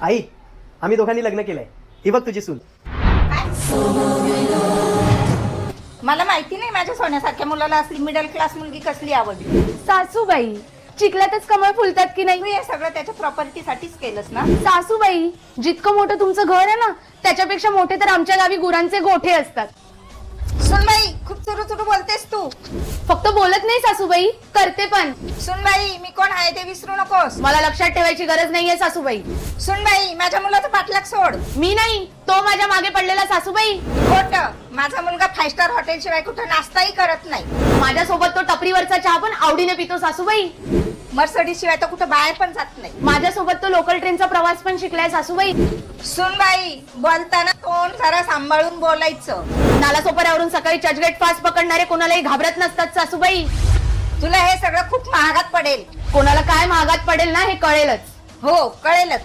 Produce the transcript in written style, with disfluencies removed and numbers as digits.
आई, आम्ही दोघांनी लग्न केलंय. ही बघ तुझी सून. मला माहिती नाही माझ्या सोन्यासारख्या मुलाला असली मिडल क्लास मुलगी कसली आवडली. सासूबाई, चिखलातच कमळ फुलतात की नाही? तू हे सगळं त्याच्या प्रॉपर्टीसाठीच केलंस ना. सासूबाई, जितकं मोठं तुमचं घर आहे ना, त्याच्यापेक्षा मोठे तर आमच्या गावी गुरांचे गोठे असतात. सुनबाई, खूप चुरू बोलतेस तू. फक्त बोलत नाही सासूबाई, करते पण. सुनबाई, मी कोण आहे ते विसरू नकोस. मला लक्षात ठेवायची गरज नाहीये सासूबाई. सुनबाई, माझ्या मुलाचा पाठलाग सोड. मी नाही, तो माझ्या मागे पडलेला. सासूबाई, खोट. माझा मुलगा 5 स्टार हॉटेल शिवाय कुठे नाश्ताही करत नाही. माझ्यासोबत तो टपरीवरचा चहा पण आवडीने पितो. सासूबाई, मर्सडीज शिवाय तो कुठे बाहेर पण जात नाही. माझ्यासोबत तो लोकल ट्रेनचा प्रवास पण शिकलाय. सासूबाई, सुनबाई, बोलताना तोंड जरा सांभाळून बोलायचं. नालासोपाऱ्यावरून सकाळी चर्चगेट फास्ट पकडणारे कोणालाही घाबरत नसतात. सासूबाई, तुला हे सगळं खूप महागात पडेल. कोणाला काय महागात पडेल ना, हे कळेलच. हो, कळेलच.